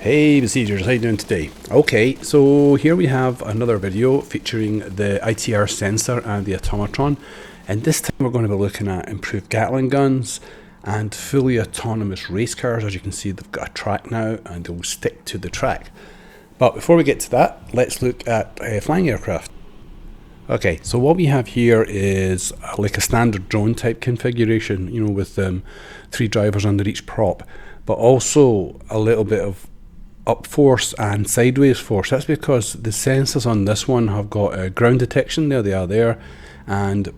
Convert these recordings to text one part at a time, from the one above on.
Hey Besiegers, how you doing today? Okay, so here we have another video featuring the ITR sensor and the automatron, and this time we're going to be looking at improved Gatling guns and fully autonomous race cars. As you can see, they've got a track now and they'll stick to the track. But before we get to that, let's look at flying aircraft. Okay, so what we have here is like a standard drone type configuration, you know, with 3 drivers under each prop, but also a little bit of up force and sideways force. That's because the sensors on this one have got ground detection, there they are there, and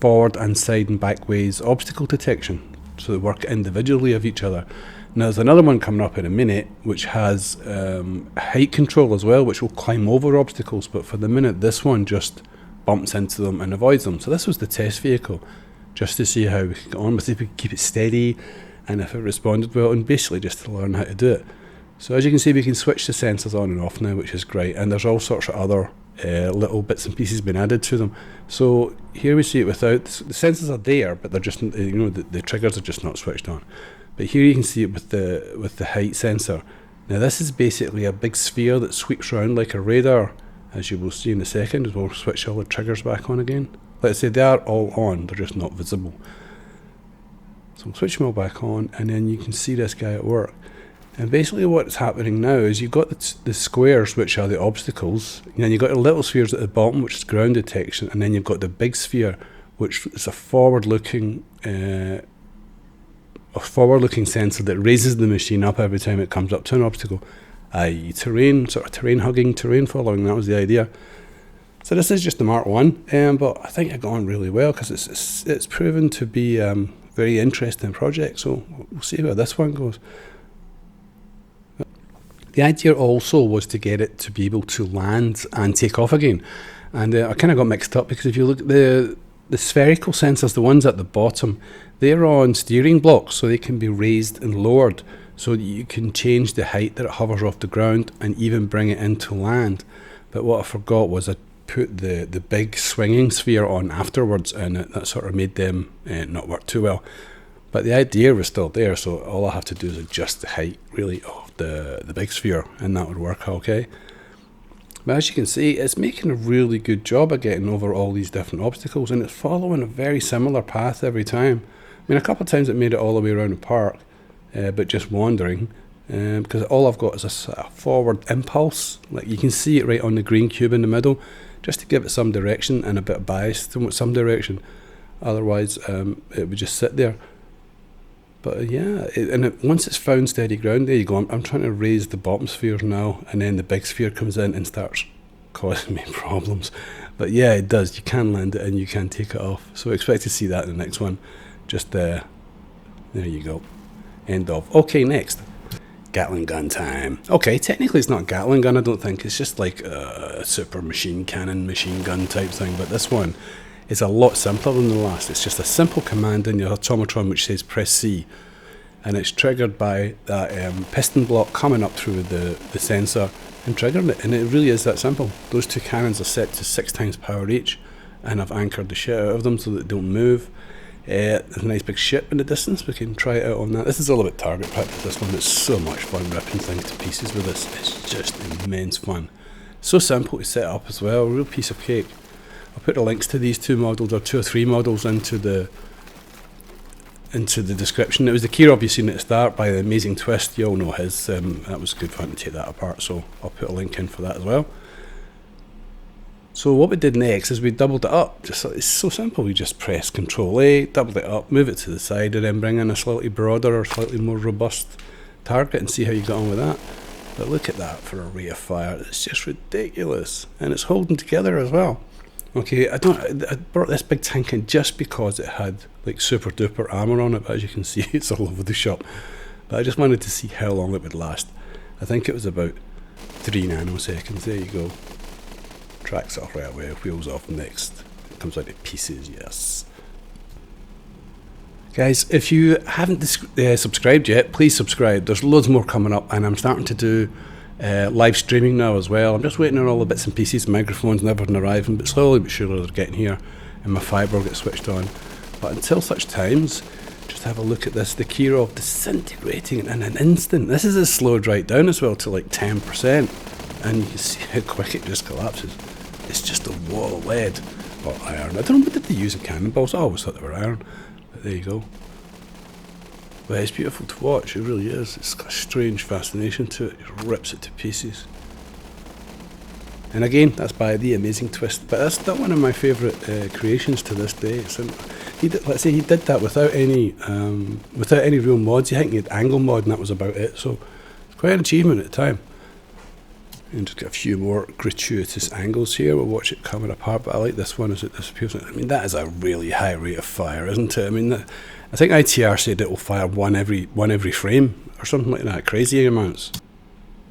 forward and side and back ways obstacle detection, so they work individually of each other. Now there's another one coming up in a minute which has height control as well, which will climb over obstacles, but for the minute this one just bumps into them and avoids them. So this was the test vehicle, just to see how we could get on with it, if we could keep it steady and if it responded well, and basically just to learn how to do it. So as you can see, we can switch the sensors on and off now, which is great, and there's all sorts of other little bits and pieces being added to them. So here we see it without, the sensors are there, but they're just, you know, the triggers are just not switched on. But here you can see it with the height sensor. Now this is basically a big sphere that sweeps around like a radar, as you will see in a second, as we'll switch all the triggers back on again. Let's say they are all on, they're just not visible. So we'll switch them all back on, and then you can see this guy at work. And basically what's happening now is you've got the squares, which are the obstacles, and then you've got the little spheres at the bottom, which is ground detection, and then you've got the big sphere, which is a forward-looking sensor that raises the machine up every time it comes up to an obstacle, i.e. terrain, sort of terrain hugging, terrain following. That was the idea. So this is just the Mark 1, but I think it's gone really well because it's proven to be a very interesting project, so we'll see where this one goes. The idea also was to get it to be able to land and take off again, and I kind of got mixed up because if you look at the spherical sensors, the ones at the bottom, they're on steering blocks, so they can be raised and lowered, so that you can change the height that it hovers off the ground and even bring it into land. But what I forgot was I put the big swinging sphere on afterwards, and that sort of made them not work too well. But the idea was still there, so all I have to do is adjust the height, really, of the big sphere, and that would work okay. But as you can see, it's making a really good job of getting over all these different obstacles, and it's following a very similar path every time. I mean, a couple of times it made it all the way around the park, but just wandering, because all I've got is a sort of forward impulse. Like you can see it right on the green cube in the middle, just to give it some direction and a bit of bias to some direction. Otherwise, it would just sit there. But yeah, once it's found steady ground, there you go. I'm trying to raise the bottom spheres now, and then the big sphere comes in and starts causing me problems. But yeah, it does. You can land it and you can take it off. So expect to see that in the next one. Just there you go. End of. Okay, next. Gatling gun time. Okay, technically it's not a Gatling gun, I don't think. It's just like a super machine cannon, machine gun type thing. But this one is a lot simpler than the last. It's just a simple command in your automatron which says press C, and it's triggered by that piston block coming up through the sensor and triggering it, and it really is that simple. Those 2 cannons are set to 6 times power each, and I've anchored the shit out of them so that they don't move. There's a nice big ship in the distance, we can try it out on that. This is all about target practice, this one. It's so much fun ripping things to pieces with this. It's just immense fun. So simple to set up as well, a real piece of cake. I'll put the links to these 2 models, or 2 or 3 models, into the description. It was the Kirov you've seen at the start by the Amazing Twist. You all know his. That was good fun to take that apart, so I'll put a link in for that as well. So what we did next is we doubled it up. It's so simple. We just press Control A, doubled it up, move it to the side, and then bring in a slightly broader or slightly more robust target and see how you get on with that. But look at that for a rate of fire. It's just ridiculous, and it's holding together as well. Okay, I brought this big tank in just because it had like super duper armour on it, but as you can see it's all over the shop. But I just wanted to see how long it would last. I think it was about 3 nanoseconds. There you go. Tracks off right away, wheels off next. It comes out in pieces, yes. Guys, if you haven't subscribed yet, please subscribe. There's loads more coming up, and I'm starting to do live streaming now as well. I'm just waiting on all the bits and pieces. Microphones never arriving, but slowly but surely they're getting here, and my fibre gets switched on. But until such times, Just have a look at this, the Kirov disintegrating in an instant. This is slowed right down as well to like 10%, and you can see how quick it just collapses. It's just a wall of lead or iron. I don't know, what did they use in cannonballs? I always thought they were iron, but there you go. But it's beautiful to watch, it really is. It's got a strange fascination to it. It rips it to pieces. And again, that's by The Amazing Twist. But that's not one of my favourite creations to this day. Let's say he did that without any real mods. I think he had angle mod, and that was about it. So it's quite an achievement at the time. And just get a few more gratuitous angles here. We'll watch it coming apart. But I like this one as it disappears. I mean, that is a really high rate of fire, isn't it? I mean, I think ITR said it will fire one every frame or something like that. Crazy amounts.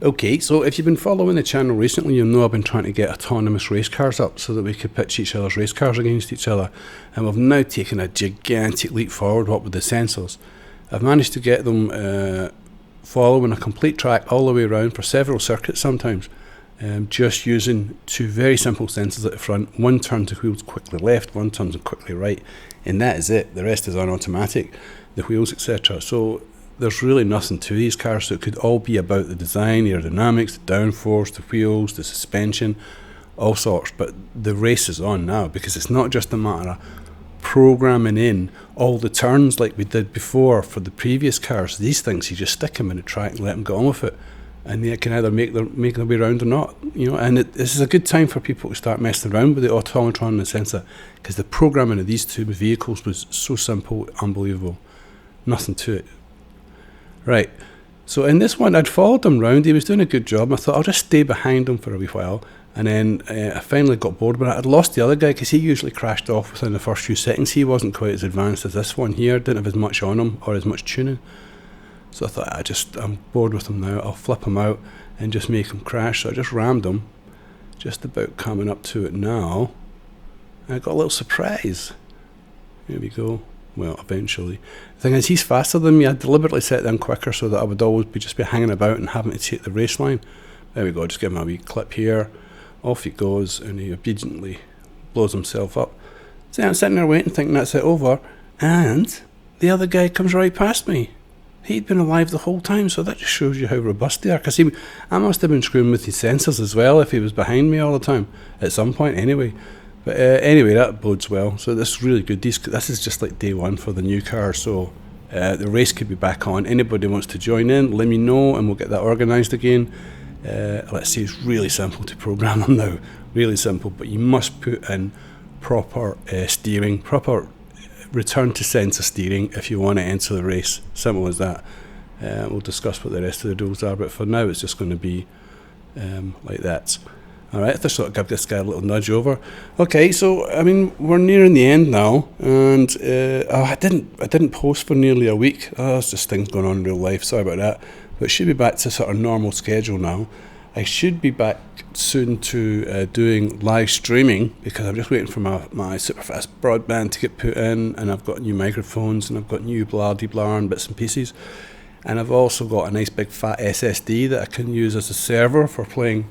Okay, so if you've been following the channel recently, you'll know I've been trying to get autonomous race cars up so that we could pitch each other's race cars against each other, and we've now taken a gigantic leap forward, what with the sensors. I've managed to get them following a complete track all the way around for several circuits sometimes, just using two very simple sensors at the front. One turns the wheels quickly left, one turns them quickly right, and that is it. The rest is on automatic, the wheels, etc. So there's really nothing to these cars, so it could all be about the design, aerodynamics, the downforce, the wheels, the suspension, all sorts. But the race is on now, because it's not just a matter of programming in all the turns like we did before for the previous cars. These things, you just stick them in a track and let them get on with it, and they can either make their way around or not. You know, and this is a good time for people to start messing around with the Automatron and the Sensor, because the programming of these two vehicles was so simple, unbelievable. Nothing to it. Right, so in this one I'd followed him round, he was doing a good job. I thought I'll just stay behind him for a wee while, and then I finally got bored with it. I'd lost the other guy because he usually crashed off within the first few seconds. He wasn't quite as advanced as this one here, didn't have as much on him or as much tuning. So I thought I'm bored with him now, I'll flip him out and just make him crash. So I just rammed him, just about coming up to it now, and I got a little surprise. Here we go. Well, eventually. The thing is, he's faster than me. I deliberately set them quicker so that I would always just be hanging about and having to take the race line. There we go, just give him a wee clip here. Off he goes, and he obediently blows himself up. So I'm sitting there waiting, thinking that's it over, and the other guy comes right past me. He'd been alive the whole time, so that just shows you how robust they are. Because I must have been screwing with his sensors as well if he was behind me all the time, at some point anyway. But anyway, that bodes well. So this is really good. This is just like day one for the new car. So the race could be back on. Anybody wants to join in, let me know, and we'll get that organised again. Let's see, it's really simple to program them now. Really simple, but you must put in proper steering, proper return to sensor steering if you want to enter the race. Simple as that. We'll discuss what the rest of the rules are, but for now it's just going to be like that. Alright, I just thought I'd give this guy a little nudge over. Okay, so I mean we're nearing the end now, and I didn't post for nearly a week. There's just things going on in real life, sorry about that. But it should be back to sort of normal schedule now. I should be back soon to doing live streaming, because I'm just waiting for my super fast broadband to get put in, and I've got new microphones, and I've got new blah-de-blah and bits and pieces. And I've also got a nice big fat SSD that I can use as a server for playing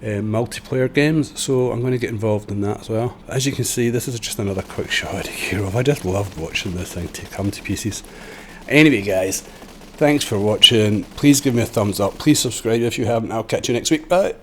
multiplayer games, so I'm going to get involved in that as well. As you can see, this is just another quick shot of Kirov. I just loved watching this thing come to pieces. Anyway guys, thanks for watching. Please give me a thumbs up, please subscribe if you haven't. I'll catch you next week, bye.